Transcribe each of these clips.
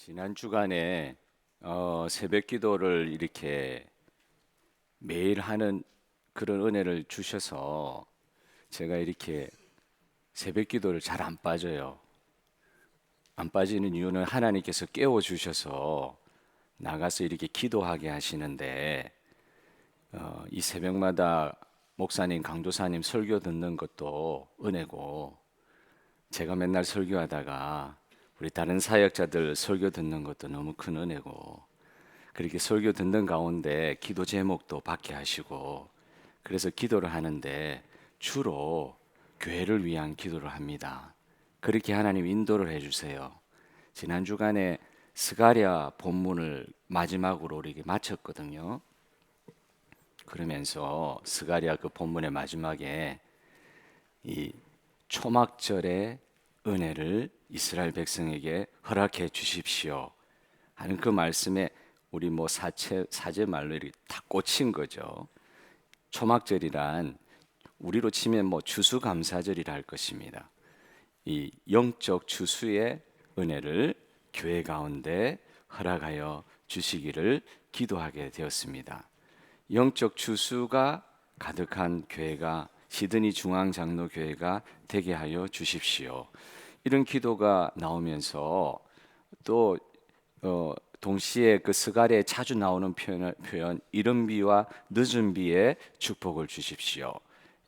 지난 주간에 새벽 기도를 이렇게 매일 하는 그런 은혜를 주셔서 제가 이렇게 새벽 기도를 잘 안 빠져요. 안 빠지는 이유는 하나님께서 깨워 주셔서 나가서 이렇게 기도하게 하시는데 이 새벽마다 목사님, 강도사님 설교 듣는 것도 은혜고, 제가 맨날 설교하다가 우리 다른 사역자들 설교 듣는 것도 너무 큰 은혜고, 그렇게 설교 듣는 가운데 기도 제목도 받게 하시고, 그래서 기도를 하는데 주로 교회를 위한 기도를 합니다. 그렇게 하나님 인도를 해주세요. 지난 주간에 스가랴 본문을 마지막으로 우리에게 마쳤거든요. 그러면서 스가랴 그 본문의 마지막에 이 초막절의 은혜를 이스라엘 백성에게 허락해 주십시오 하는 그 말씀에 우리 사제 말로 이렇게 다 꽂힌 거죠. 초막절이란 우리로 치면 추수감사절이라 할 것입니다. 이 영적 추수의 은혜를 교회 가운데 허락하여 주시기를 기도하게 되었습니다. 영적 추수가 가득한 교회가 시드니 중앙장로교회가 되게 하여 주십시오. 이런 기도가 나오면서 또 동시에 그 스가랴에 자주 나오는 표현 이른 비와 늦은 비에 축복을 주십시오.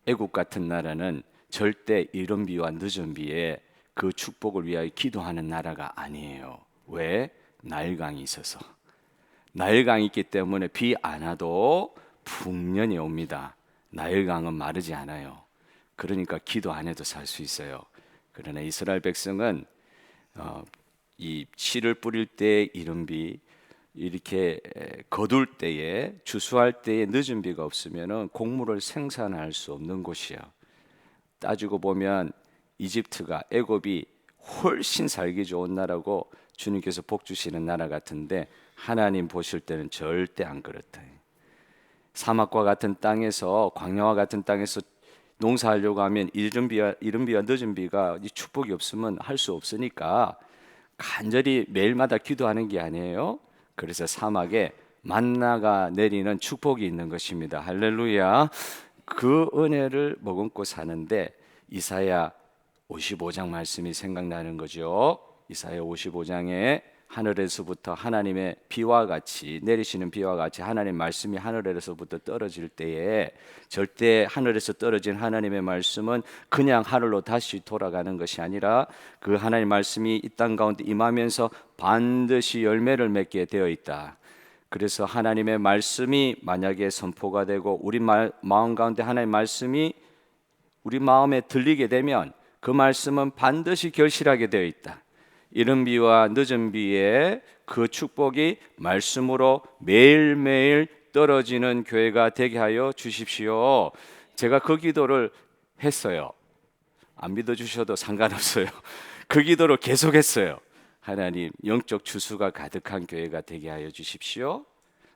애국 같은 나라는 절대 이른 비와 늦은 비에 그 축복을 위하여 기도하는 나라가 아니에요. 왜? 나일강이 있어서. 나일강이 있기 때문에 비 안 와도 풍년이 옵니다. 나일강은 마르지 않아요. 그러니까 기도 안 해도 살 수 있어요. 그러나 이스라엘 백성은 이 씨를 뿌릴 때 이른 비, 이렇게 거둘 때에, 추수할 때에 늦은 비가 없으면 곡물을 생산할 수 없는 곳이야. 따지고 보면 이집트가, 애굽이 훨씬 살기 좋은 나라고 주님께서 복 주시는 나라 같은데 하나님 보실 때는 절대 안 그렇다. 사막과 같은 땅에서, 광야와 같은 땅에서 농사하려고 하면 이른 비와 늦은 비가 축복이 없으면 할 수 없으니까 간절히 매일마다 기도하는 게 아니에요. 그래서 사막에 만나가 내리는 축복이 있는 것입니다. 할렐루야. 그 은혜를 머금고 사는데 이사야 55장 말씀이 생각나는 거죠. 이사야 55장에 하늘에서부터 하나님의 비와 같이, 내리시는 비와 같이 하나님 말씀이 하늘에서부터 떨어질 때에 절대 하늘에서 떨어진 하나님의 말씀은 그냥 하늘로 다시 돌아가는 것이 아니라 그 하나님 말씀이 이 땅 가운데 임하면서 반드시 열매를 맺게 되어 있다. 그래서 하나님의 말씀이 만약에 선포가 되고 우리 마음 가운데 하나님의 말씀이 우리 마음에 들리게 되면 그 말씀은 반드시 결실하게 되어 있다. 이른 비와 늦은 비에 그 축복이 말씀으로 매일매일 떨어지는 교회가 되게 하여 주십시오. 제가 그 기도를 했어요. 안 믿어주셔도 상관없어요. 그 기도를 계속했어요. 하나님, 영적 추수가 가득한 교회가 되게 하여 주십시오.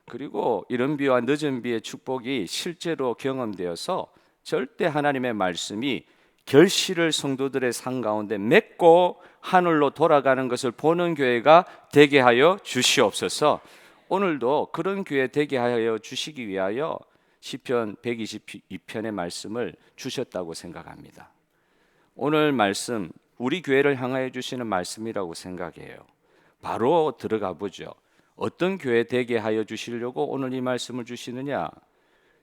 그리고 이른 비와 늦은 비의 축복이 실제로 경험되어서 절대 하나님의 말씀이 결실을 성도들의 삶 가운데 맺고 하늘로 돌아가는 것을 보는 교회가 되게 하여 주시옵소서. 오늘도 그런 교회 되게 하여 주시기 위하여 시편 122편의 말씀을 주셨다고 생각합니다. 오늘 말씀 우리 교회를 향하여 주시는 말씀이라고 생각해요. 바로 들어가 보죠. 어떤 교회 되게 하여 주시려고 오늘 이 말씀을 주시느냐?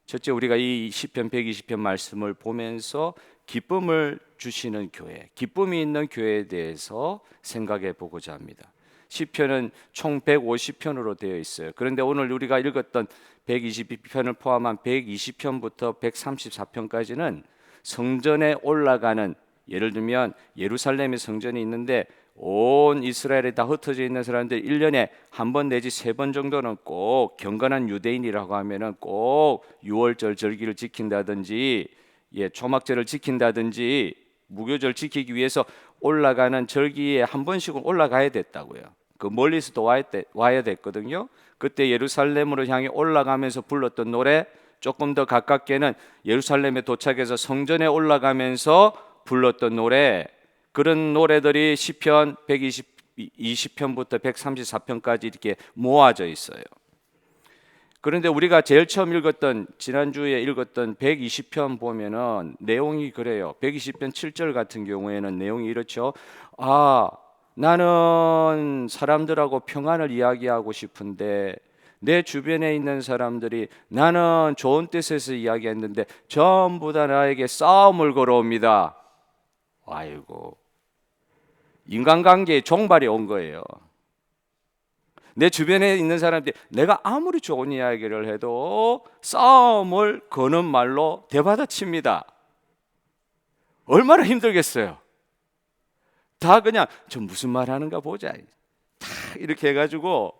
첫째, 우리가 이 시편 120편 말씀을 보면서 기쁨을 주시는 교회, 기쁨이 있는 교회에 대해서 생각해 보고자 합니다. 시편은 총 150편으로 되어 있어요. 그런데 오늘 우리가 읽었던 122편을 포함한 120편부터 134편까지는 성전에 올라가는, 예를 들면 예루살렘의 성전이 있는데 온 이스라엘에 다 흩어져 있는 사람들 1년에 한 번 내지 3번 정도는 꼭 경건한 유대인이라고 하면은 꼭 유월절 절기를 지킨다든지 초막절을 지킨다든지 무교절 지키기 위해서 올라가는 절기에 한 번씩은 올라가야 됐다고요. 그 멀리서도 와야 됐거든요. 그때 예루살렘으로 향해 올라가면서 불렀던 노래, 조금 더 가깝게는 예루살렘에 도착해서 성전에 올라가면서 불렀던 노래, 그런 노래들이 시편 120편부터 134편까지 이렇게 모아져 있어요. 그런데 우리가 제일 처음 읽었던, 지난주에 읽었던 120편 보면은 내용이 그래요. 120편 7절 같은 경우에는 내용이 이렇죠. 나는 사람들하고 평안을 이야기하고 싶은데 내 주변에 있는 사람들이 나는 좋은 뜻에서 이야기했는데 전부 다 나에게 싸움을 걸어옵니다. 아이고, 인간관계에 종말이 온 거예요. 내 주변에 있는 사람들이 내가 아무리 좋은 이야기를 해도 싸움을 거는 말로 대받아칩니다. 얼마나 힘들겠어요. 다 그냥 저 무슨 말 하는가 보자, 다 이렇게 해가지고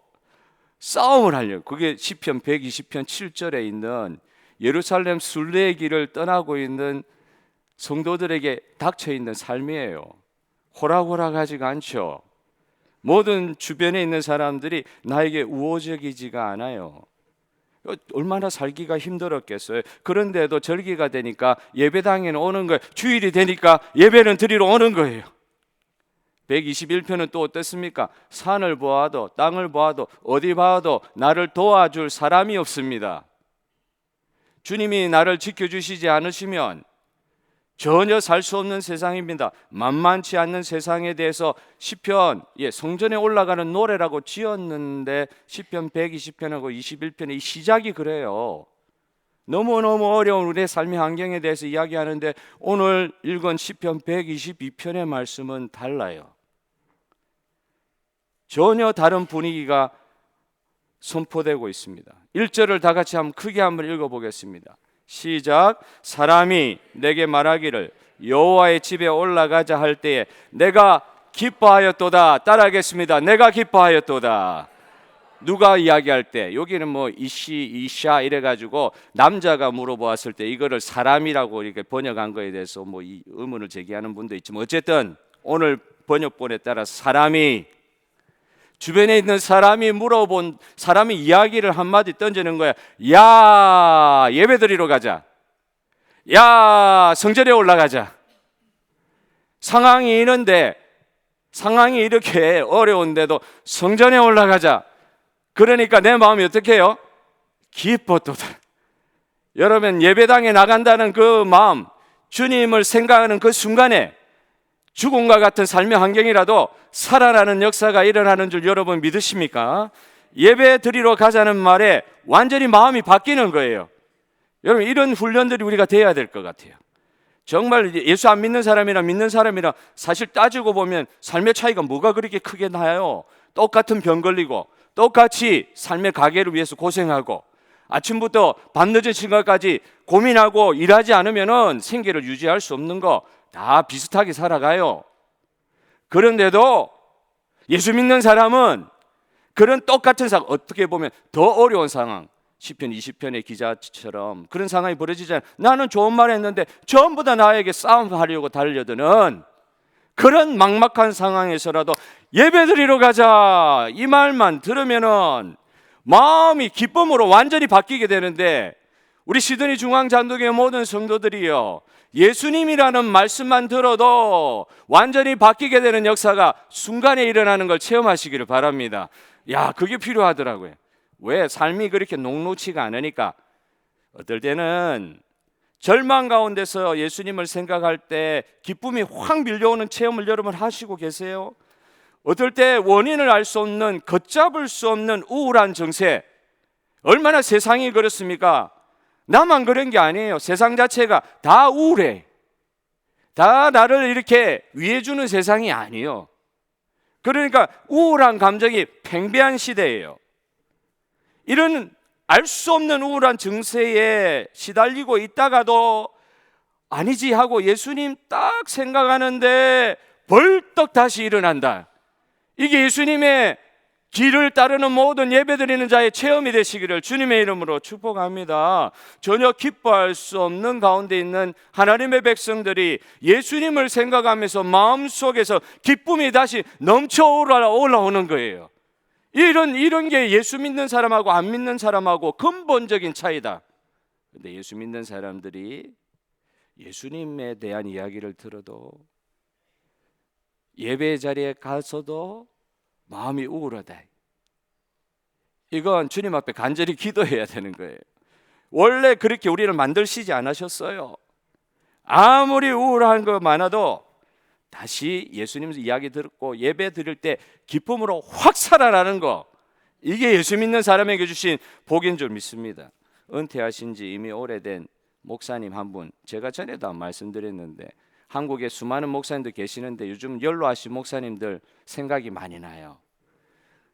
싸움을 하려고. 그게 시편 120편 7절에 있는 예루살렘 순례의 길을 떠나고 있는 성도들에게 닥쳐 있는 삶이에요. 호락호락하지가 않죠. 모든 주변에 있는 사람들이 나에게 우호적이지가 않아요. 얼마나 살기가 힘들었겠어요. 그런데도 절기가 되니까 예배당에는 오는 거예요. 주일이 되니까 예배는 드리러 오는 거예요. 121편은 또 어떻습니까? 산을 보아도 땅을 보아도 어디 봐도 나를 도와줄 사람이 없습니다. 주님이 나를 지켜주시지 않으시면 전혀 살 수 없는 세상입니다. 만만치 않는 세상에 대해서 시편, 성전에 올라가는 노래라고 지었는데 시편 120편하고 21편의 이 시작이 그래요. 너무너무 어려운 우리의 삶의 환경에 대해서 이야기하는데 오늘 읽은 시편 122편의 말씀은 달라요. 전혀 다른 분위기가 선포되고 있습니다. 1절을 다 같이 크게 한번 읽어보겠습니다. 시작. 사람이 내게 말하기를 여호와의 집에 올라가자 할 때에 내가 기뻐하였도다. 따라하겠습니다. 내가 기뻐하였도다. 누가 이야기할 때, 여기는 뭐 이샤 이래가지고 남자가 물어보았을 때 이거를 사람이라고 이렇게 번역한 거에 대해서 뭐 이 의문을 제기하는 분도 있지만 어쨌든 오늘 번역본에 따라 사람이, 주변에 있는 사람이 물어본, 사람이 이야기를 한마디 던지는 거야. 야, 예배 드리러 가자. 야, 성전에 올라가자. 상황이 이렇게 어려운데도 성전에 올라가자. 그러니까 내 마음이 어떻게 해요? 기뻤도다. 여러분, 예배당에 나간다는 그 마음, 주님을 생각하는 그 순간에 죽음과 같은 삶의 환경이라도 살아나는 역사가 일어나는 줄 여러분 믿으십니까? 예배 드리러 가자는 말에 완전히 마음이 바뀌는 거예요. 여러분, 이런 훈련들이 우리가 돼야 될 것 같아요. 정말 예수 안 믿는 사람이랑 믿는 사람이랑 사실 따지고 보면 삶의 차이가 뭐가 그렇게 크게 나요? 똑같은 병 걸리고 똑같이 삶의 가게를 위해서 고생하고 아침부터 밤늦은 시간까지 고민하고 일하지 않으면 생계를 유지할 수 없는 거 다 비슷하게 살아가요. 그런데도 예수 믿는 사람은 그런 똑같은 상황, 어떻게 보면 더 어려운 상황, 시편 20편의 기자처럼 그런 상황이 벌어지잖아요. 나는 좋은 말 했는데 전부 다 나에게 싸움하려고 달려드는 그런 막막한 상황에서라도 예배드리러 가자 이 말만 들으면은 마음이 기쁨으로 완전히 바뀌게 되는데, 우리 시드니 중앙장독의 모든 성도들이요, 예수님이라는 말씀만 들어도 완전히 바뀌게 되는 역사가 순간에 일어나는 걸 체험하시기를 바랍니다. 야, 그게 필요하더라고요. 왜? 삶이 그렇게 녹록치가 않으니까. 어떨 때는 절망 가운데서 예수님을 생각할 때 기쁨이 확 밀려오는 체험을 여러분 하시고 계세요? 어떨 때 원인을 알 수 없는, 걷잡을 수 없는 우울한 정세, 얼마나 세상이 그렇습니까? 나만 그런 게 아니에요. 세상 자체가 다 우울해. 다 나를 이렇게 위해주는 세상이 아니에요. 그러니까 우울한 감정이 팽배한 시대예요. 이런 알 수 없는 우울한 증세에 시달리고 있다가도 아니지 하고 예수님 딱 생각하는데 벌떡 다시 일어난다. 이게 예수님의 길을 따르는 모든 예배드리는 자의 체험이 되시기를 주님의 이름으로 축복합니다. 전혀 기뻐할 수 없는 가운데 있는 하나님의 백성들이 예수님을 생각하면서 마음속에서 기쁨이 다시 넘쳐 올라오는 거예요. 이런 게 예수 믿는 사람하고 안 믿는 사람하고 근본적인 차이다. 근데 예수 믿는 사람들이 예수님에 대한 이야기를 들어도, 예배 자리에 가서도 마음이 우울하다. 이건 주님 앞에 간절히 기도해야 되는 거예요. 원래 그렇게 우리를 만드시지 않으셨어요. 아무리 우울한 거 많아도 다시 예수님 이야기 듣고 예배 드릴 때 기쁨으로 확 살아나는 거, 이게 예수 믿는 사람에게 주신 복인 줄 믿습니다. 은퇴하신 지 이미 오래된 목사님 한 분, 제가 전에도 말씀드렸는데 한국에 수많은 목사님들 계시는데 요즘 연로하신 목사님들 생각이 많이 나요.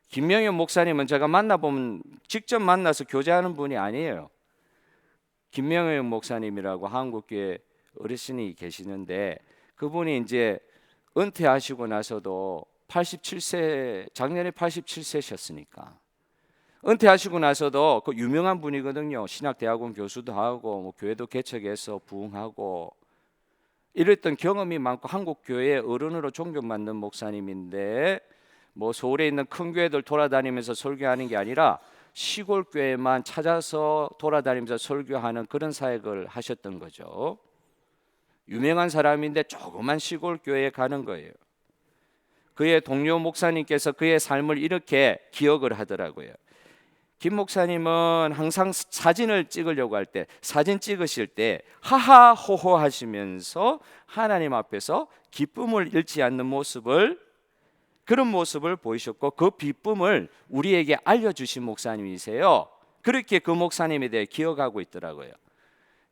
김명현 목사님은 제가 만나보면 직접 만나서 교제하는 분이 아니에요. 김명현 목사님이라고 한국교회 어르신이 계시는데 그분이 이제 은퇴하시고 나서도 87세, 작년에 87세셨으니까 은퇴하시고 나서도 그 유명한 분이거든요. 신학대학원 교수도 하고 뭐 교회도 개척해서 부흥하고 이랬던 경험이 많고 한국 교회의 어른으로 존경받는 목사님인데 뭐 서울에 있는 큰 교회들 돌아다니면서 설교하는 게 아니라 시골 교회만 찾아서 돌아다니면서 설교하는 그런 사역을 하셨던 거죠. 유명한 사람인데 조그만 시골 교회에 가는 거예요. 그의 동료 목사님께서 그의 삶을 이렇게 기억을 하더라고요. 김 목사님은 항상 사진을 찍으려고 할 때, 사진 찍으실 때 하하호호 하시면서 하나님 앞에서 기쁨을 잃지 않는 모습을, 그런 모습을 보이셨고 그 기쁨을 우리에게 알려주신 목사님이세요. 그렇게 그 목사님에 대해 기억하고 있더라고요.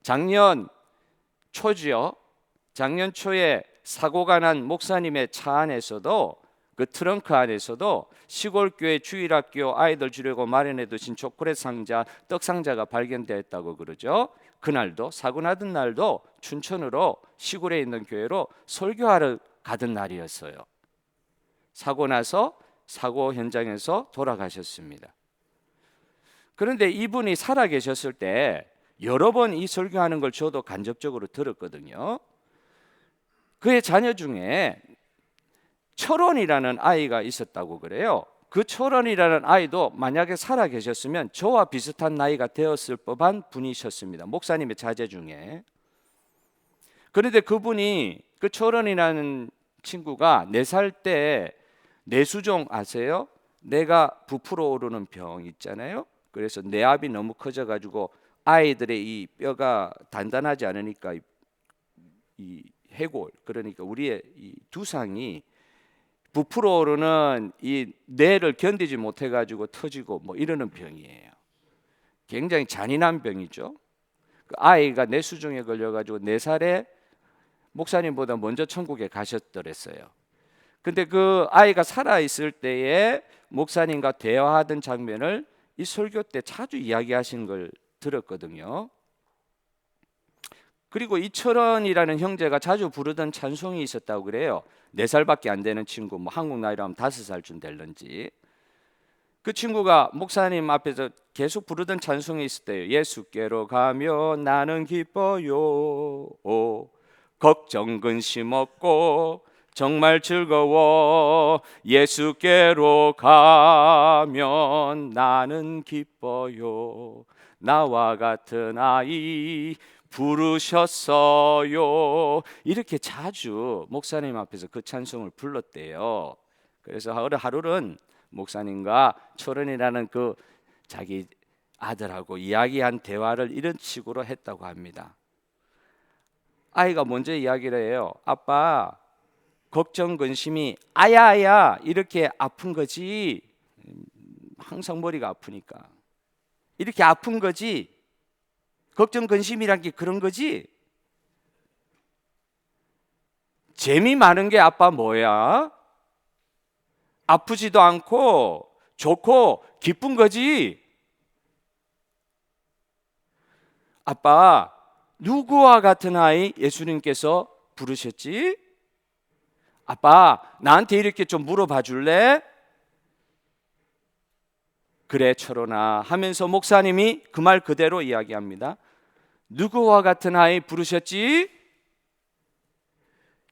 작년 초죠. 작년 초에 사고가 난 목사님의 차 안에서도, 그 트렁크 안에서도 시골 교회 주일학교 아이들 주려고 마련해 두신 초콜릿 상자, 떡 상자가 발견되었다고 그러죠. 그날도, 사고 나던 날도 춘천으로 시골에 있는 교회로 설교하러 가던 날이었어요. 사고 나서 사고 현장에서 돌아가셨습니다. 그런데 이분이 살아 계셨을 때 여러 번 이 설교하는 걸 저도 간접적으로 들었거든요. 그의 자녀 중에 철원이라는 아이가 있었다고 그래요. 그 철원이라는 아이도 만약에 살아 계셨으면 저와 비슷한 나이가 되었을 법한 분이셨습니다. 목사님의 자제 중에. 그런데 그분이, 그 철원이라는 친구가 4살 때 뇌수종 아세요? 뇌가 부풀어 오르는 병 있잖아요. 그래서 뇌압이 너무 커져가지고 아이들의 이 뼈가 단단하지 않으니까 이 해골, 그러니까 우리의 이 두상이 부풀어 오르는 이 뇌를 견디지 못해가지고 터지고 뭐 이러는 병이에요. 굉장히 잔인한 병이죠. 그 아이가 뇌수종에 걸려가지고 4살에 목사님보다 먼저 천국에 가셨더랬어요. 근데 그 아이가 살아있을 때에 목사님과 대화하던 장면을 이 설교 때 자주 이야기하신 걸 들었거든요. 그리고 이철원이라는 형제가 자주 부르던 찬송이 있었다고 그래요. 4살밖에 안 되는 친구, 뭐 한국 나이로 하면 5살쯤 될런지. 그 친구가 목사님 앞에서 계속 부르던 찬송이 있을 때요. 예수께로 가면 나는 기뻐요. 걱정 근심 없고 정말 즐거워. 예수께로 가면 나는 기뻐요. 나와 같은 아이 부르셨어요. 이렇게 자주 목사님 앞에서 그 찬송을 불렀대요. 그래서 하루는 목사님과 철원이라는 그 자기 아들하고 이야기한 대화를 이런 식으로 했다고 합니다. 아이가 먼저 이야기를 해요. 아빠, 걱정 근심이 아야아야 이렇게 아픈 거지. 항상 머리가 아프니까 이렇게 아픈 거지. 걱정 근심이란 게 그런 거지. 재미 많은 게 아빠 뭐야? 아프지도 않고 좋고 기쁜 거지. 아빠, 누구와 같은 아이 예수님께서 부르셨지? 아빠, 나한테 이렇게 좀 물어봐 줄래? 그래 철원아 하면서 목사님이 그 말 그대로 이야기합니다. 누구와 같은 아이 부르셨지?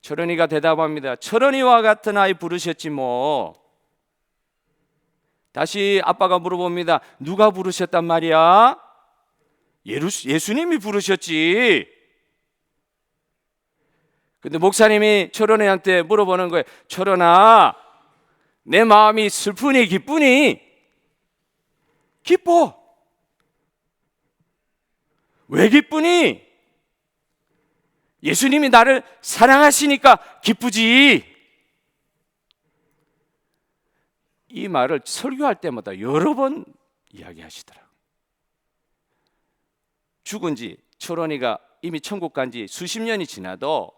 철원이가 대답합니다. 철원이와 같은 아이 부르셨지 뭐. 다시 아빠가 물어봅니다. 누가 부르셨단 말이야? 예수님이 부르셨지. 근데 목사님이 철원이한테 물어보는 거예요. 철원아, 내 마음이 슬프니 기쁘니? 기뻐. 왜 기쁘니? 예수님이 나를 사랑하시니까 기쁘지. 이 말을 설교할 때마다 여러 번 이야기하시더라고요. 죽은 지, 철원이가 이미 천국 간 지 수십 년이 지나도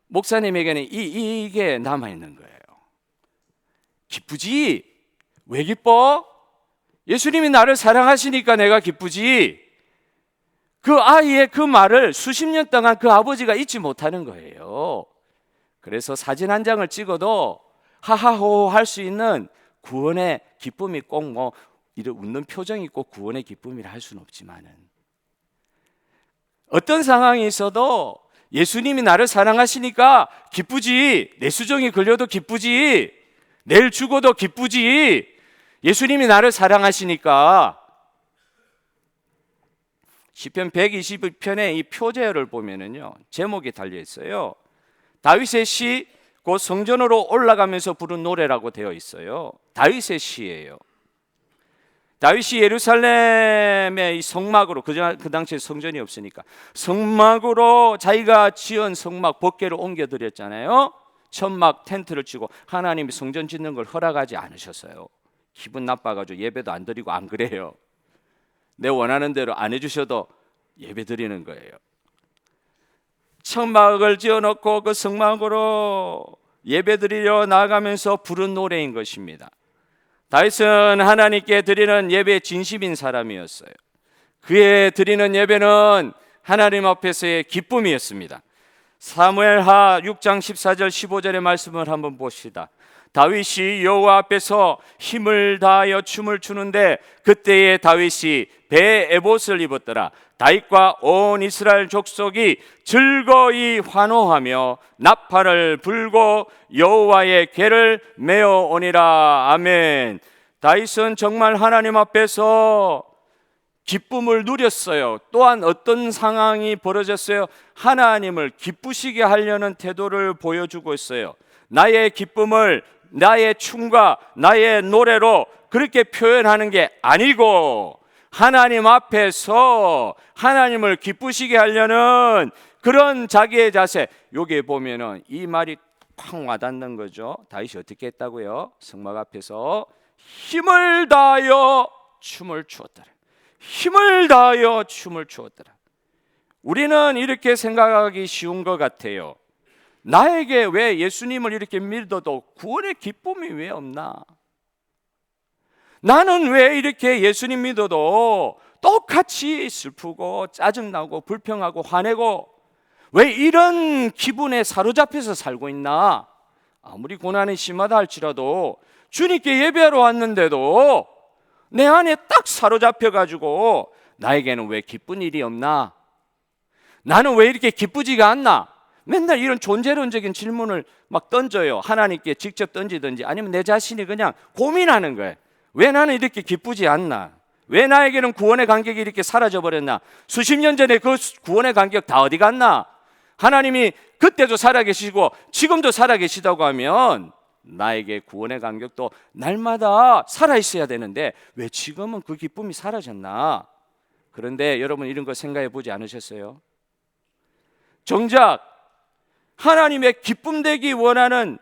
목사님에게는 이게 남아있는 거예요. 기쁘지? 왜 기뻐? 예수님이 나를 사랑하시니까 내가 기쁘지. 그 아이의 그 말을 수십 년 동안 그 아버지가 잊지 못하는 거예요. 그래서 사진 한 장을 찍어도 하하호호 할 수 있는 구원의 기쁨이 꼭 뭐 이런 웃는 표정이 있고 구원의 기쁨이라 할 수는 없지만은, 어떤 상황이 있어도 예수님이 나를 사랑하시니까 기쁘지. 내 수정이 걸려도 기쁘지. 내일 죽어도 기쁘지. 예수님이 나를 사랑하시니까. 시편 122편의 이 표제어를 보면은요, 제목이 달려 있어요. 다윗의 시, 곧 성전으로 올라가면서 부른 노래라고 되어 있어요. 다윗의 시예요. 다윗이 예루살렘의 이 성막으로, 그 당시에 성전이 없으니까 성막으로 자기가 지은 성막 법궤를 옮겨드렸잖아요. 천막 텐트를 치고 하나님이 성전 짓는 걸 허락하지 않으셨어요. 기분 나빠가지고 예배도 안 드리고 안 그래요. 내 원하는 대로 안 해주셔도 예배 드리는 거예요. 천막을 지어놓고 그 성막으로 예배 드리려 나아가면서 부른 노래인 것입니다. 다윗은 하나님께 드리는 예배에 진심인 사람이었어요. 그의 드리는 예배는 하나님 앞에서의 기쁨이었습니다. 사무엘하 6장 14절 15절의 말씀을 한번 봅시다. 다윗이 여호와 앞에서 힘을 다하여 춤을 추는데 그때에 다윗이 배에 에봇을 입었더라. 다윗과 온 이스라엘 족속이 즐거이 환호하며 나팔을 불고 여호와의 궤를 메어 오니라. 아멘. 다윗은 정말 하나님 앞에서 기쁨을 누렸어요. 또한 어떤 상황이 벌어졌어요? 하나님을 기쁘시게 하려는 태도를 보여주고 있어요. 나의 기쁨을 나의 춤과 나의 노래로 그렇게 표현하는 게 아니고 하나님 앞에서 하나님을 기쁘시게 하려는 그런 자기의 자세. 여기에 보면은 이 말이 팍 와닿는 거죠. 다윗이 어떻게 했다고요? 성막 앞에서 힘을 다하여 춤을 추었더라. 힘을 다하여 춤을 추었더라. 우리는 이렇게 생각하기 쉬운 것 같아요. 나에게 왜 예수님을 이렇게 믿어도 구원의 기쁨이 왜 없나? 나는 왜 이렇게 예수님 믿어도 똑같이 슬프고 짜증나고 불평하고 화내고 왜 이런 기분에 사로잡혀서 살고 있나? 아무리 고난이 심하다 할지라도 주님께 예배하러 왔는데도 내 안에 딱 사로잡혀가지고 나에게는 왜 기쁜 일이 없나? 나는 왜 이렇게 기쁘지가 않나? 맨날 이런 존재론적인 질문을 막 던져요. 하나님께 직접 던지든지 아니면 내 자신이 그냥 고민하는 거예요. 왜 나는 이렇게 기쁘지 않나? 왜 나에게는 구원의 간격이 이렇게 사라져버렸나? 수십 년 전에 그 구원의 간격 다 어디 갔나? 하나님이 그때도 살아계시고 지금도 살아계시다고 하면 나에게 구원의 간격도 날마다 살아있어야 되는데 왜 지금은 그 기쁨이 사라졌나? 그런데 여러분 이런 거 생각해 보지 않으셨어요? 정작 하나님의 기쁨 되기 원하는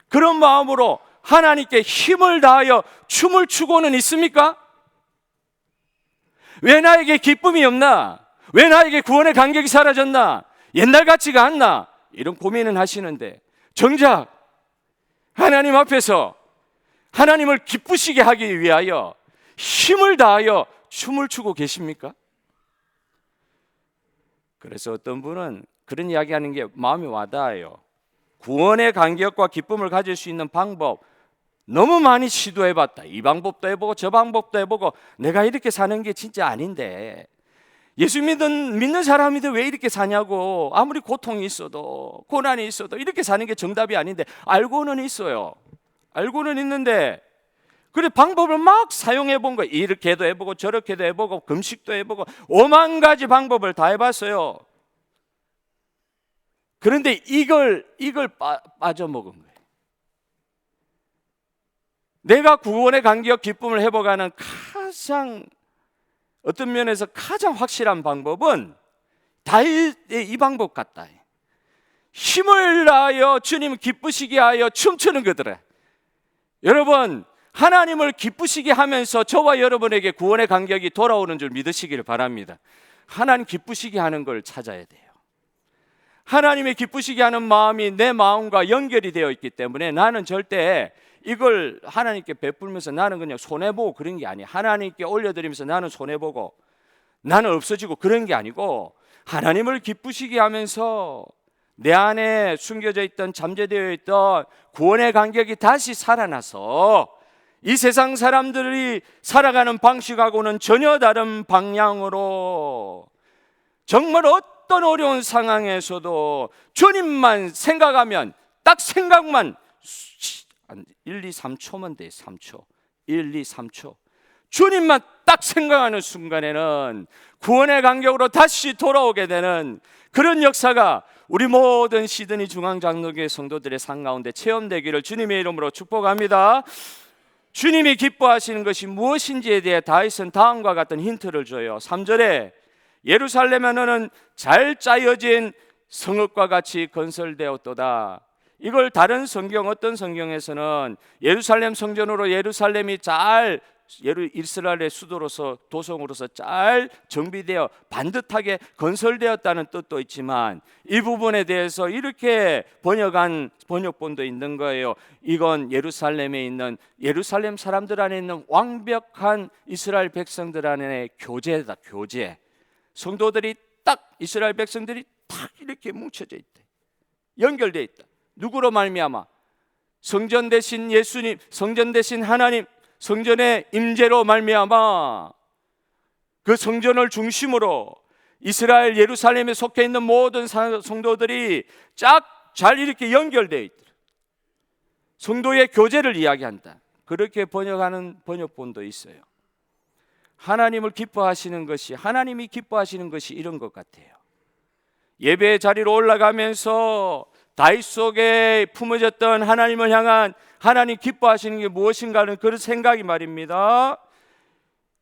그런 마음으로 하나님께 힘을 다하여 춤을 추고는 있습니까? 왜 나에게 기쁨이 없나? 왜 나에게 구원의 간격이 사라졌나? 옛날 같지가 않나? 이런 고민은 하시는데 정작 하나님 앞에서 하나님을 기쁘시게 하기 위하여 힘을 다하여 춤을 추고 계십니까? 그래서 어떤 분은 그런 이야기하는 게 마음이 와닿아요. 구원의 간격과 기쁨을 가질 수 있는 방법 너무 많이 시도해봤다. 이 방법도 해보고 저 방법도 해보고 내가 이렇게 사는 게 진짜 아닌데 예수 믿는 사람인데 왜 이렇게 사냐고. 아무리 고통이 있어도 고난이 있어도 이렇게 사는 게 정답이 아닌데 알고는 있어요. 알고는 있는데 그래 방법을 막 사용해 본 거예요. 이렇게도 해보고 저렇게도 해보고 금식도 해보고 5만 가지 방법을 다 해봤어요. 그런데 이걸 빠져먹은 거예요. 내가 구원의 간격 기쁨을 회복하는 가장 어떤 면에서 가장 확실한 방법은 다윗의 이 방법 같다. 힘을 다하여 주님 기쁘시게 하여 춤추는 거더라. 여러분, 하나님을 기쁘시게 하면서 저와 여러분에게 구원의 간격이 돌아오는 줄 믿으시기를 바랍니다. 하나님 기쁘시게 하는 걸 찾아야 돼요. 하나님의 기쁘시게 하는 마음이 내 마음과 연결이 되어 있기 때문에 나는 절대 이걸 하나님께 베풀면서 나는 그냥 손해보고 그런 게 아니에요. 하나님께 올려드리면서 나는 손해보고 나는 없어지고 그런 게 아니고, 하나님을 기쁘시게 하면서 내 안에 숨겨져 있던, 잠재되어 있던 구원의 간격이 다시 살아나서 이 세상 사람들이 살아가는 방식하고는 전혀 다른 방향으로 정말 어떤 어려운 상황에서도 주님만 생각하면, 딱 생각만 1, 2, 3초만 돼. 3초 1, 2, 3초 주님만 딱 생각하는 순간에는 구원의 간격으로 다시 돌아오게 되는 그런 역사가 우리 모든 시드니 중앙장로교회 성도들의 삶 가운데 체험되기를 주님의 이름으로 축복합니다. 주님이 기뻐하시는 것이 무엇인지에 대해 다윗은 다음과 같은 힌트를 줘요. 3절에 예루살렘에 너는 잘 짜여진 성읍과 같이 건설되었도다. 이걸 다른 성경, 어떤 성경에서는 예루살렘 성전으로 예루살렘이 잘 이스라엘의 수도로서, 도성으로서 잘 정비되어 반듯하게 건설되었다는 뜻도 있지만, 이 부분에 대해서 이렇게 번역한 번역본도 있는 거예요. 이건 예루살렘에 있는, 예루살렘 사람들 안에 있는 완벽한 이스라엘 백성들 안에 교제다. 교제. 성도들이 딱, 이스라엘 백성들이 딱 이렇게 뭉쳐져 있다. 연결되어 있다. 누구로 말미암아? 성전 대신 예수님, 성전 대신 하나님, 성전의 임재로 말미암아 그 성전을 중심으로 이스라엘 예루살렘에 속해 있는 모든 성도들이 쫙 잘 이렇게 연결되어 있다. 성도의 교제를 이야기한다. 그렇게 번역하는 번역본도 있어요. 하나님을 기뻐하시는 것이, 하나님이 기뻐하시는 것이 이런 것 같아요. 예배의 자리로 올라가면서 다윗 속에 품어졌던 하나님을 향한, 하나님 기뻐하시는 게 무엇인가 하는 그런 생각이 말입니다.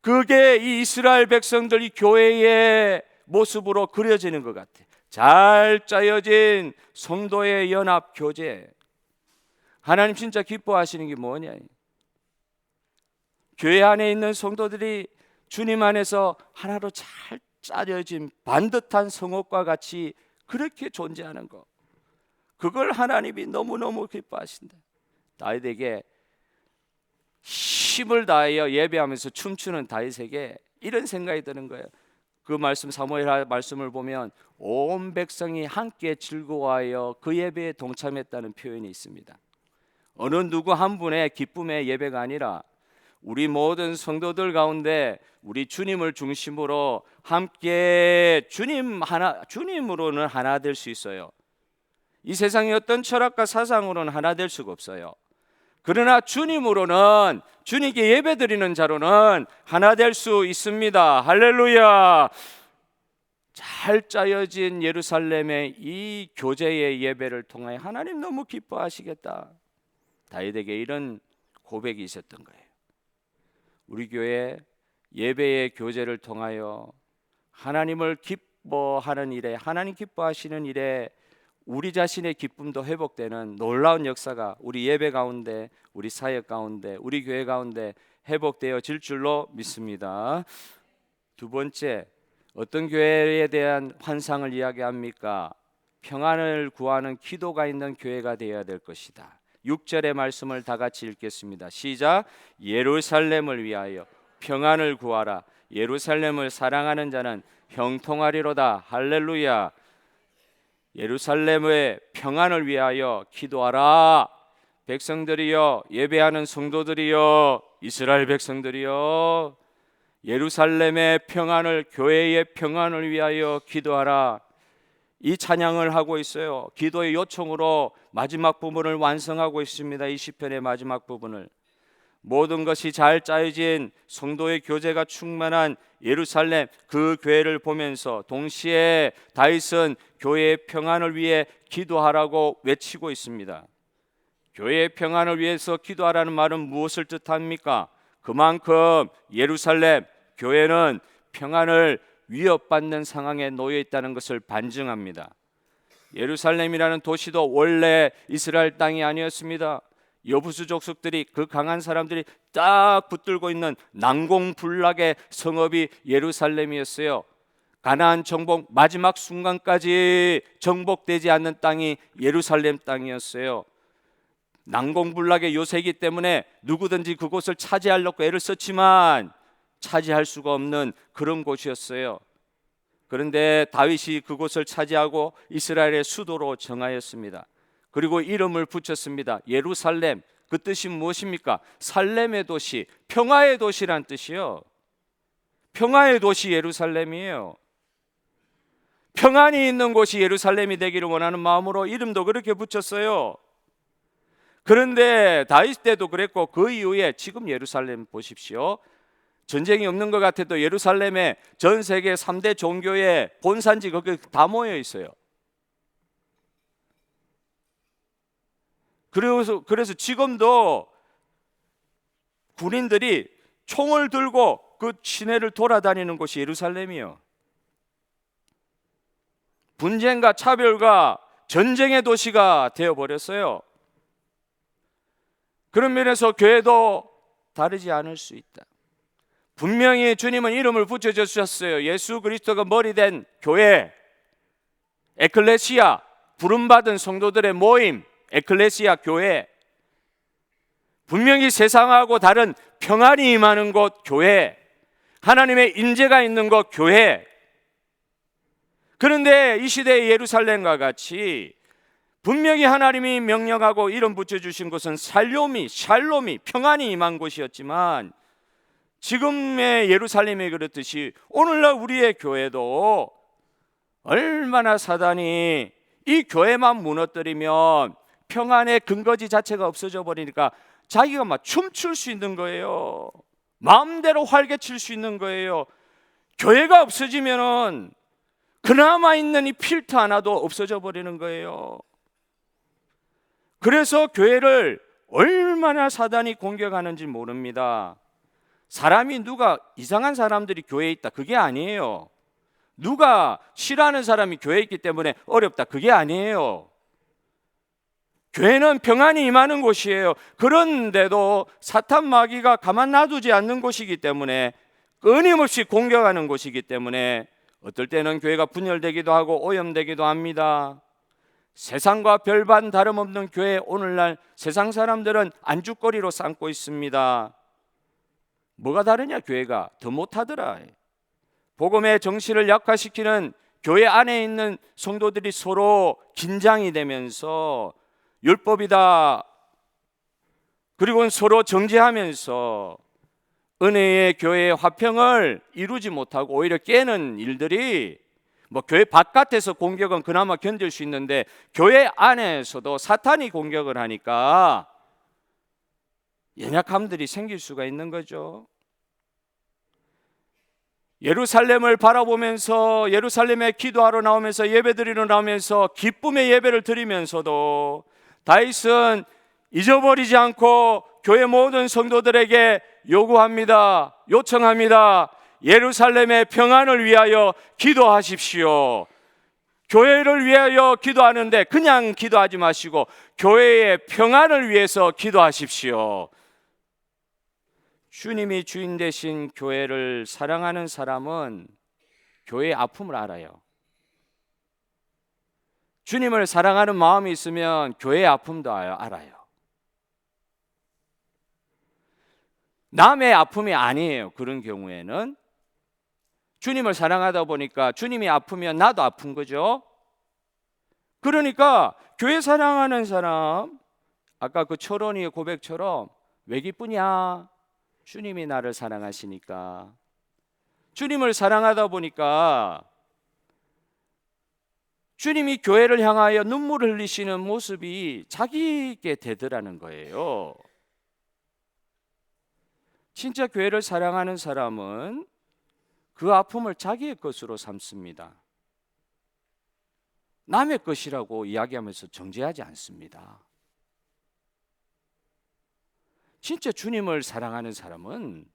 그게 이 이스라엘 백성들, 이 교회의 모습으로 그려지는 것 같아요. 잘 짜여진 성도의 연합 교제. 하나님 진짜 기뻐하시는 게 뭐냐? 교회 안에 있는 성도들이 주님 안에서 하나로 잘 짜여진 반듯한 성읍과 같이 그렇게 존재하는 것, 그걸 하나님이 너무너무 기뻐하신다. 다윗에게 힘을 다하여 예배하면서 춤추는 다윗에게 이런 생각이 드는 거예요. 그 말씀, 사무엘 말씀을 보면 온 백성이 함께 즐거워하여 그 예배에 동참했다는 표현이 있습니다. 어느 누구 한 분의 기쁨의 예배가 아니라 우리 모든 성도들 가운데 우리 주님을 중심으로 함께 주님으로는 하나 될 수 있어요. 이 세상의 어떤 철학과 사상으로는 하나 될 수가 없어요. 그러나 주님으로는, 주님께 예배드리는 자로는 하나 될 수 있습니다. 할렐루야. 잘 짜여진 예루살렘의 이 교제의 예배를 통하여 하나님 너무 기뻐하시겠다. 다윗에게 이런 고백이 있었던 거예요. 우리 교회 예배의 교제를 통하여 하나님을 기뻐하는 일에, 하나님 기뻐하시는 일에 우리 자신의 기쁨도 회복되는 놀라운 역사가 우리 예배 가운데, 우리 사역 가운데, 우리 교회 가운데 회복되어질 줄로 믿습니다. 두 번째, 어떤 교회에 대한 환상을 이야기합니까? 평안을 구하는 기도가 있는 교회가 되어야 될 것이다. 6절의 말씀을 다 같이 읽겠습니다. 시작. 예루살렘을 위하여 평안을 구하라. 예루살렘을 사랑하는 자는 형통하리로다. 할렐루야. 예루살렘의 평안을 위하여 기도하라. 백성들이여, 예배하는 성도들이여, 이스라엘 백성들이여, 예루살렘의 평안을, 교회의 평안을 위하여 기도하라. 이 찬양을 하고 있어요. 기도의 요청으로 마지막 부분을 완성하고 있습니다. 이 시편의 마지막 부분을. 모든 것이 잘 짜여진 성도의 교제가 충만한 예루살렘, 그 교회를 보면서 동시에 다윗은 교회의 평안을 위해 기도하라고 외치고 있습니다. 교회의 평안을 위해서 기도하라는 말은 무엇을 뜻합니까? 그만큼 예루살렘 교회는 평안을 위협받는 상황에 놓여 있다는 것을 반증합니다. 예루살렘이라는 도시도 원래 이스라엘 땅이 아니었습니다. 여부수 족속들이, 그 강한 사람들이 딱 붙들고 있는 난공불락의 성읍이 예루살렘이었어요. 가나안 정복 마지막 순간까지 정복되지 않는 땅이 예루살렘 땅이었어요. 난공불락의 요새이기 때문에 누구든지 그곳을 차지하려고 애를 썼지만 차지할 수가 없는 그런 곳이었어요. 그런데 다윗이 그곳을 차지하고 이스라엘의 수도로 정하였습니다. 그리고 이름을 붙였습니다. 예루살렘. 그 뜻이 무엇입니까? 살렘의 도시, 평화의 도시란 뜻이요. 평화의 도시 예루살렘이에요. 평안이 있는 곳이 예루살렘이 되기를 원하는 마음으로 이름도 그렇게 붙였어요. 그런데 다윗 때도 그랬고 그 이후에 지금 예루살렘 보십시오. 전쟁이 없는 것 같아도 예루살렘에 전 세계 3대 종교의 본산지 거기 다 모여 있어요. 그래서 지금도 군인들이 총을 들고 그 시내를 돌아다니는 곳이 예루살렘이요. 분쟁과 차별과 전쟁의 도시가 되어버렸어요. 그런 면에서 교회도 다르지 않을 수 있다. 분명히 주님은 이름을 붙여주셨어요. 예수 그리스도가 머리된 교회, 에클레시아, 부름받은 성도들의 모임, 에클레시아 교회. 분명히 세상하고 다른 평안이 임하는 곳 교회, 하나님의 인재가 있는 곳 교회. 그런데 이 시대의 예루살렘과 같이 분명히 하나님이 명령하고 이름 붙여주신 곳은 샬롬이 평안이 임한 곳이었지만 지금의 예루살렘이 그렇듯이 오늘날 우리의 교회도 얼마나 사단이 이 교회만 무너뜨리면 평안의 근거지 자체가 없어져 버리니까 자기가 막 춤출 수 있는 거예요. 마음대로 활개칠 수 있는 거예요. 교회가 없어지면은 그나마 있는 이 필터 하나도 없어져 버리는 거예요. 그래서 교회를 얼마나 사단이 공격하는지 모릅니다. 사람이 누가 이상한 사람들이 교회에 있다 그게 아니에요. 누가 싫어하는 사람이 교회에 있기 때문에 어렵다 그게 아니에요. 교회는 평안이 임하는 곳이에요. 그런데도 사탄 마귀가 가만 놔두지 않는 곳이기 때문에 끊임없이 공격하는 곳이기 때문에 어떨 때는 교회가 분열되기도 하고 오염되기도 합니다. 세상과 별반 다름없는 교회, 오늘날 세상 사람들은 안주거리로 삼고 있습니다. 뭐가 다르냐? 교회가 더 못하더라. 복음의 정신을 약화시키는 교회 안에 있는 성도들이 서로 긴장이 되면서 율법이다 그리고 서로 정죄하면서 은혜의 교회의 화평을 이루지 못하고 오히려 깨는 일들이 뭐 교회 바깥에서 공격은 그나마 견딜 수 있는데 교회 안에서도 사탄이 공격을 하니까 연약함들이 생길 수가 있는 거죠. 예루살렘을 바라보면서 예루살렘에 기도하러 나오면서 예배드리러 나오면서 기쁨의 예배를 드리면서도 다윗은 잊어버리지 않고 교회 모든 성도들에게 요구합니다. 요청합니다. 예루살렘의 평안을 위하여 기도하십시오. 교회를 위하여 기도하는데 그냥 기도하지 마시고 교회의 평안을 위해서 기도하십시오. 주님이 주인 되신 교회를 사랑하는 사람은 교회의 아픔을 알아요. 주님을 사랑하는 마음이 있으면 교회의 아픔도 알아요. 남의 아픔이 아니에요. 그런 경우에는 주님을 사랑하다 보니까 주님이 아프면 나도 아픈 거죠. 그러니까 교회 사랑하는 사람, 아까 그 철원이의 고백처럼 왜 기쁘냐? 주님이 나를 사랑하시니까. 주님을 사랑하다 보니까 주님이 교회를 향하여 눈물을 흘리시는 모습이 자기에게 되더라는 거예요. 진짜 교회를 사랑하는 사람은 그 아픔을 자기의 것으로 삼습니다. 남의 것이라고 이야기하면서 정죄하지 않습니다. 진짜 주님을 사랑하는 사람은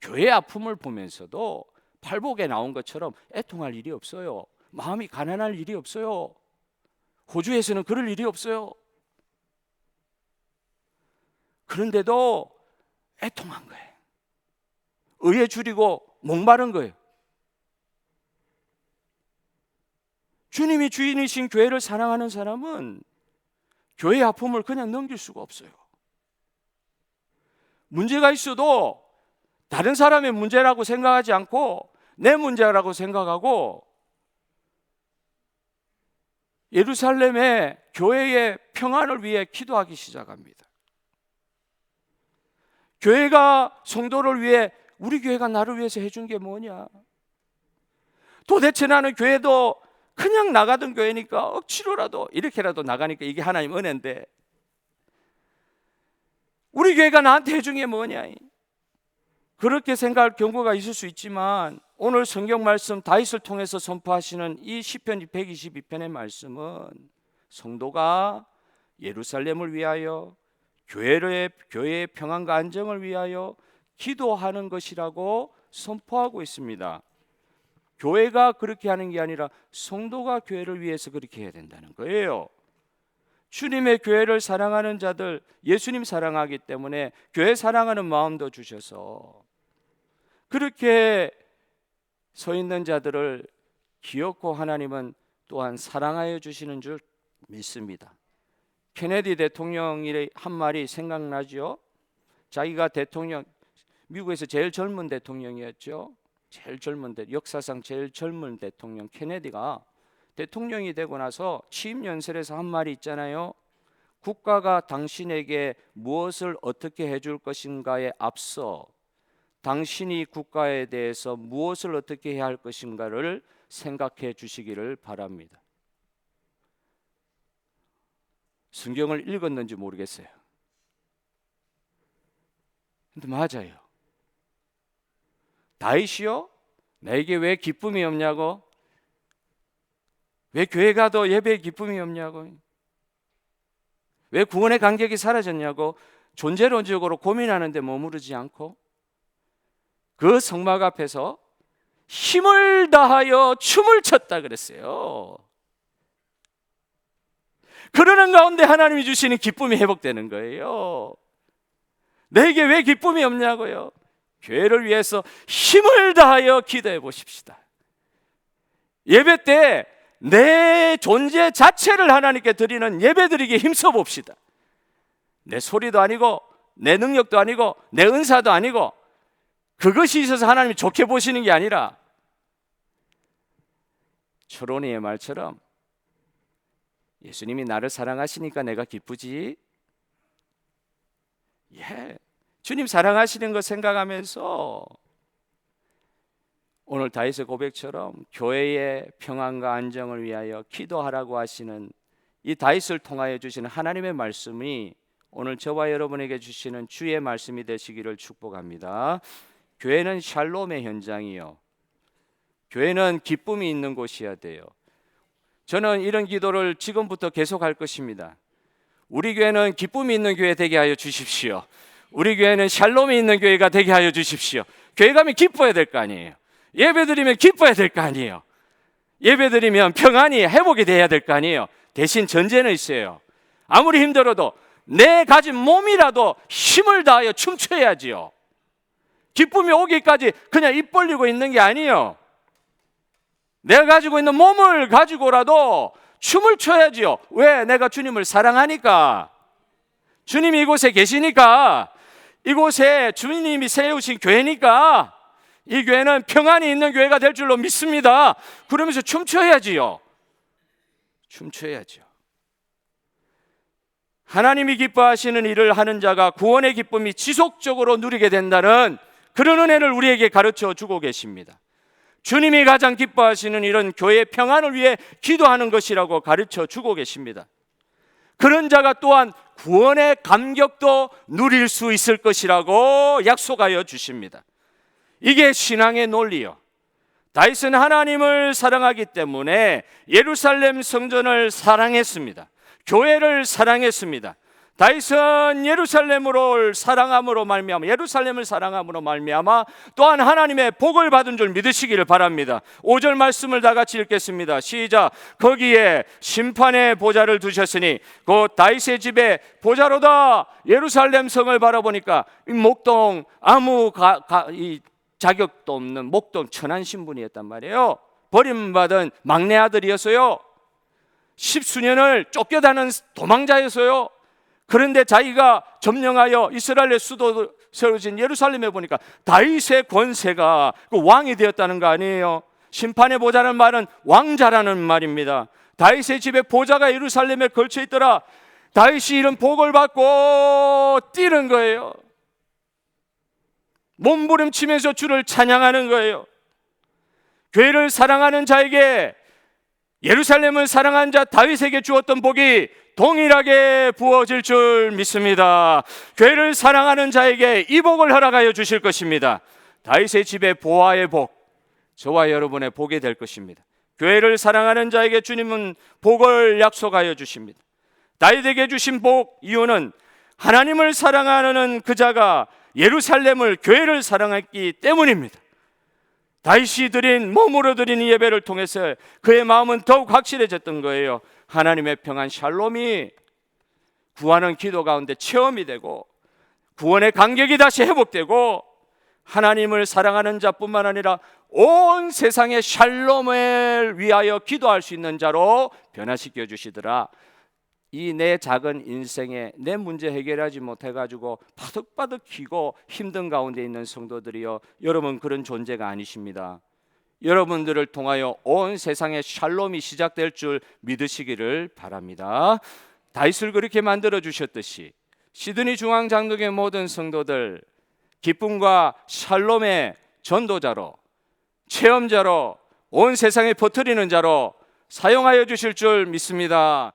교회 아픔을 보면서도 팔복에 나온 것처럼 애통할 일이 없어요. 마음이 가난할 일이 없어요. 호주에서는 그럴 일이 없어요. 그런데도 애통한 거예요. 의에 줄이고 목마른 거예요. 주님이 주인이신 교회를 사랑하는 사람은 교회의 아픔을 그냥 넘길 수가 없어요. 문제가 있어도 다른 사람의 문제라고 생각하지 않고 내 문제라고 생각하고 예루살렘의 교회의 평안을 위해 기도하기 시작합니다. 교회가 성도를 위해, 우리 교회가 나를 위해서 해준 게 뭐냐? 도대체 나는 교회도 그냥 나가던 교회니까 억지로라도 이렇게라도 나가니까 이게 하나님 은혜인데 우리 교회가 나한테 해준 게 뭐냐? 그렇게 생각할 경우가 있을 수 있지만 오늘 성경 말씀 다윗을 통해서 선포하시는 이 시편 122편의 말씀은 성도가 예루살렘을 위하여 교회의 평안과 안정을 위하여 기도하는 것이라고 선포하고 있습니다. 교회가 그렇게 하는 게 아니라 성도가 교회를 위해서 그렇게 해야 된다는 거예요. 주님의 교회를 사랑하는 자들, 예수님 사랑하기 때문에 교회 사랑하는 마음도 주셔서 그렇게 서 있는 자들을 기어코 하나님은 또한 사랑하여 주시는 줄 믿습니다. 케네디 대통령의 한 말이 생각나죠. 자기가 미국에서 제일 젊은 대통령이었죠. 역사상 제일 젊은 대통령 케네디가 대통령이 되고 나서 취임 연설에서 한 말이 있잖아요. 국가가 당신에게 무엇을 어떻게 해줄 것인가에 앞서 당신이 국가에 대해서 무엇을 어떻게 해야 할 것인가를 생각해 주시기를 바랍니다. 성경을 읽었는지 모르겠어요. 근데 맞아요. 다윗이요? 나에게 왜 기쁨이 없냐고? 왜 교회 가도 예배에 기쁨이 없냐고? 왜 구원의 감격이 사라졌냐고? 존재론적으로 고민하는데 머무르지 않고 그 성막 앞에서 힘을 다하여 춤을 췄다 그랬어요. 그러는 가운데 하나님이 주시는 기쁨이 회복되는 거예요. 내게 왜 기쁨이 없냐고요? 교회를 위해서 힘을 다하여 기도해 보십시다. 예배 때 내 존재 자체를 하나님께 드리는 예배드리기에 힘써 봅시다. 내 소리도 아니고 내 능력도 아니고 내 은사도 아니고 그것이 있어서 하나님이 좋게 보시는 게 아니라 초론이의 말처럼 예수님이 나를 사랑하시니까 내가 기쁘지. 주님 사랑하시는 거 생각하면서 오늘 다윗의 고백처럼 교회의 평안과 안정을 위하여 기도하라고 하시는 이 다윗을 통하여 주시는 하나님의 말씀이 오늘 저와 여러분에게 주시는 주의 말씀이 되시기를 축복합니다. 교회는 샬롬의 현장이요, 교회는 기쁨이 있는 곳이어야 돼요. 저는 이런 기도를 지금부터 계속할 것입니다. 우리 교회는 기쁨이 있는 교회 되게 하여 주십시오. 우리 교회는 샬롬이 있는 교회가 되게 하여 주십시오. 교회 가면 기뻐야 될 거 아니에요. 예배드리면 기뻐야 될 거 아니에요. 예배드리면 평안이 회복이 돼야 될 거 아니에요. 대신 전제는 있어요. 아무리 힘들어도 내 가진 몸이라도 힘을 다하여 춤춰야지요. 기쁨이 오기까지 그냥 입 벌리고 있는 게 아니에요. 내가 가지고 있는 몸을 가지고라도 춤을 춰야지요. 왜? 내가 주님을 사랑하니까. 주님이 이곳에 계시니까. 이곳에 주님이 세우신 교회니까. 이 교회는 평안이 있는 교회가 될 줄로 믿습니다. 그러면서 춤춰야지요. 춤춰야죠. 하나님이 기뻐하시는 일을 하는 자가 구원의 기쁨이 지속적으로 누리게 된다는 그런 은혜를 우리에게 가르쳐 주고 계십니다. 주님이 가장 기뻐하시는 일은 교회의 평안을 위해 기도하는 것이라고 가르쳐 주고 계십니다. 그런 자가 또한 구원의 감격도 누릴 수 있을 것이라고 약속하여 주십니다. 이게 신앙의 논리요. 다윗은 하나님을 사랑하기 때문에 예루살렘 성전을 사랑했습니다. 교회를 사랑했습니다. 다윗은 예루살렘을 사랑함으로 말미암아 또한 하나님의 복을 받은 줄 믿으시기를 바랍니다. 5절 말씀을 다 같이 읽겠습니다. 시작. 거기에 심판의 보좌를 두셨으니 곧 다윗의 집에 보좌로다. 예루살렘 성을 바라보니까 이 목동 아무 이 자격도 없는 목동 천한 신분이었단 말이에요. 버림받은 막내 아들이었어요. 10수년을 쫓겨다는 도망자였어요. 그런데 자기가 점령하여 이스라엘의 수도 세워진 예루살렘에 보니까 다윗의 권세가 그 왕이 되었다는 거 아니에요. 심판의 보좌라는 말은 왕자라는 말입니다. 다윗의 집에 보좌가 예루살렘에 걸쳐 있더라. 다윗이 이런 복을 받고 뛰는 거예요. 몸부림치면서 주를 찬양하는 거예요. 교회를 사랑하는 자에게, 예루살렘을 사랑한 자 다윗에게 주었던 복이 동일하게 부어질 줄 믿습니다. 교회를 사랑하는 자에게 이 복을 허락하여 주실 것입니다. 다윗의 집에 보화의 복, 저와 여러분의 복이 될 것입니다. 교회를 사랑하는 자에게 주님은 복을 약속하여 주십니다. 다윗에게 주신 복 이유는 하나님을 사랑하는 그 자가 예루살렘을, 교회를 사랑했기 때문입니다. 다윗이 몸으로 드린 이 예배를 통해서 그의 마음은 더욱 확실해졌던 거예요. 하나님의 평안 샬롬이 구하는 기도 가운데 체험이 되고 구원의 간격이 다시 회복되고 하나님을 사랑하는 자뿐만 아니라 온 세상의 샬롬을 위하여 기도할 수 있는 자로 변화시켜 주시더라. 이 내 작은 인생에 내 문제 해결하지 못해가지고 바득바득 기고 힘든 가운데 있는 성도들이요, 여러분 그런 존재가 아니십니다. 여러분들을 통하여 온 세상의 샬롬이 시작될 줄 믿으시기를 바랍니다. 다윗을 그렇게 만들어 주셨듯이 시드니 중앙장독의 모든 성도들 기쁨과 샬롬의 전도자로, 체험자로, 온 세상에 퍼뜨리는 자로 사용하여 주실 줄 믿습니다.